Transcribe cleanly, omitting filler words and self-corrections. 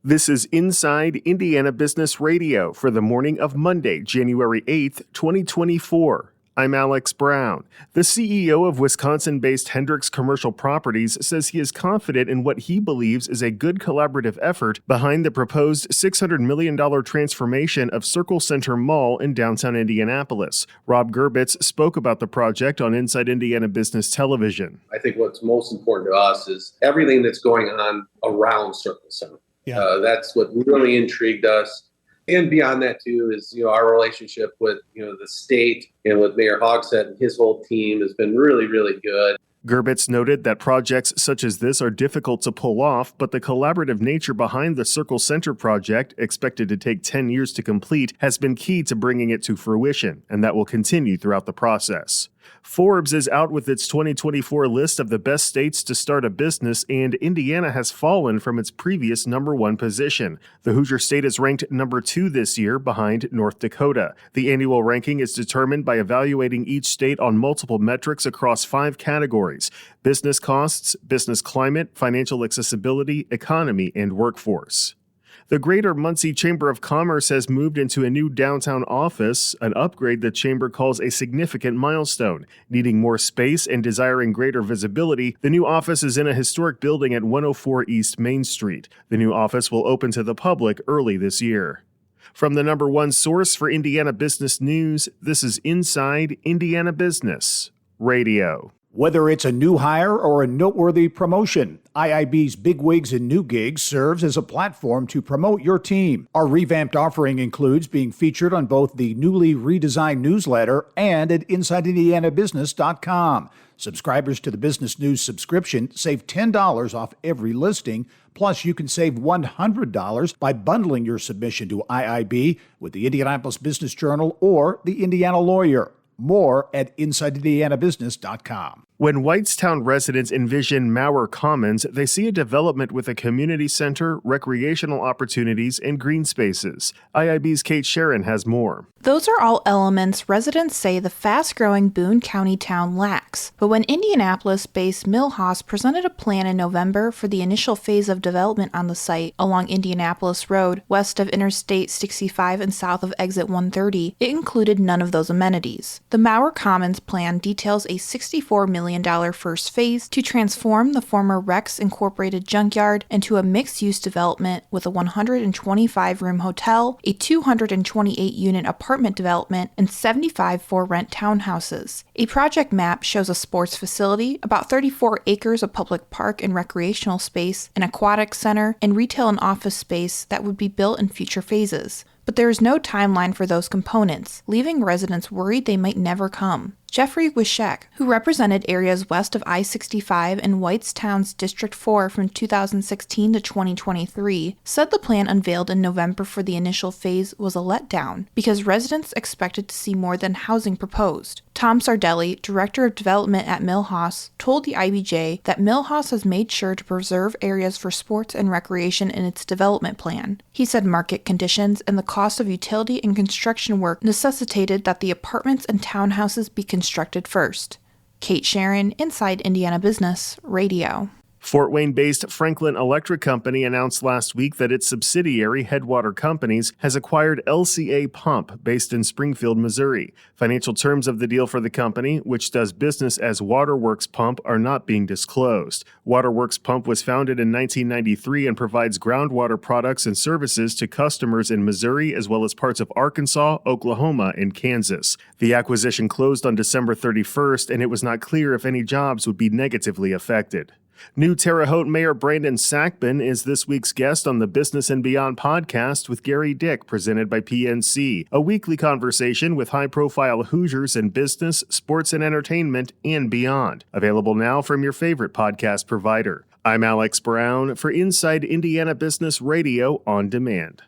This is Inside Indiana Business Radio for the morning of Monday, January 8th, 2024. I'm Alex Brown. The CEO of Wisconsin-based Hendricks Commercial Properties says he is confident in what he believes is a good collaborative effort behind the proposed $600 million transformation of Circle Center Mall in downtown Indianapolis. Rob Gerbitz spoke about the project on Inside Indiana Business Television. I think what's most important to us is everything that's going on around Circle Center. Yeah. That's what really intrigued us. And beyond that, too, is our relationship with the state and with Mayor Hogsett and his whole team has been really, really good. Gerbitz noted that projects such as this are difficult to pull off, but the collaborative nature behind the Circle Center project, expected to take 10 years to complete, has been key to bringing it to fruition, and that will continue throughout the process. Forbes is out with its 2024 list of the best states to start a business, and Indiana has fallen from its previous number 1 position. The Hoosier State is ranked number 2 this year, behind North Dakota. The annual ranking is determined by evaluating each state on multiple metrics across 5 categories: business costs, business climate, financial accessibility, economy, and workforce. The Greater Muncie Chamber of Commerce has moved into a new downtown office, an upgrade the chamber calls a significant milestone. Needing more space and desiring greater visibility, the new office is in a historic building at 104 East Main Street. The new office will open to the public early this year. From the number 1 source for Indiana business news, this is Inside Indiana Business Radio. Whether it's a new hire or a noteworthy promotion, IIB's Bigwigs and New Gigs serves as a platform to promote your team. Our revamped offering includes being featured on both the newly redesigned newsletter and at InsideIndianaBusiness.com. Subscribers to the Business News subscription save $10 off every listing, plus you can save $100 by bundling your submission to IIB with the Indianapolis Business Journal or the Indiana Lawyer. More at InsideIndianaBusiness.com. When Whitestown residents envision Mauer Commons, they see a development with a community center, recreational opportunities, and green spaces. IIB's Kate Sharon has more. Those are all elements residents say the fast-growing Boone County town lacks. But when Indianapolis-based Millhouse presented a plan in November for the initial phase of development on the site along Indianapolis Road, west of Interstate 65 and south of Exit 130, it included none of those amenities. The Mauer Commons plan details a $64 million first phase to transform the former Rex Incorporated junkyard into a mixed-use development with a 125-room hotel, a 228-unit apartment development, and 75 for-rent townhouses. A project map shows a sports facility, about 34 acres of public park and recreational space, an aquatic center, and retail and office space that would be built in future phases. But there is no timeline for those components, leaving residents worried they might never come. Jeffrey Wishek, who represented areas west of I-65 and Whitestown's District 4 from 2016 to 2023, said the plan unveiled in November for the initial phase was a letdown because residents expected to see more than housing proposed. Tom Sardelli, Director of Development at Millhouse, told the IBJ that Millhouse has made sure to preserve areas for sports and recreation in its development plan. He said market conditions and the cost of utility and construction work necessitated that the apartments and townhouses be constructed first. Kate Sharon, Inside Indiana Business Radio. Fort Wayne-based Franklin Electric Company announced last week that its subsidiary, Headwater Companies, has acquired LCA Pump, based in Springfield, Missouri. Financial terms of the deal for the company, which does business as Waterworks Pump, are not being disclosed. Waterworks Pump was founded in 1993 and provides groundwater products and services to customers in Missouri as well as parts of Arkansas, Oklahoma, and Kansas. The acquisition closed on December 31st, and it was not clear if any jobs would be negatively affected. New Terre Haute Mayor Brandon Sackman is this week's guest on the Business and Beyond podcast with Gary Dick, presented by PNC, a weekly conversation with high-profile Hoosiers in business, sports and entertainment, and beyond. Available now from your favorite podcast provider. I'm Alex Brown for Inside Indiana Business Radio on Demand.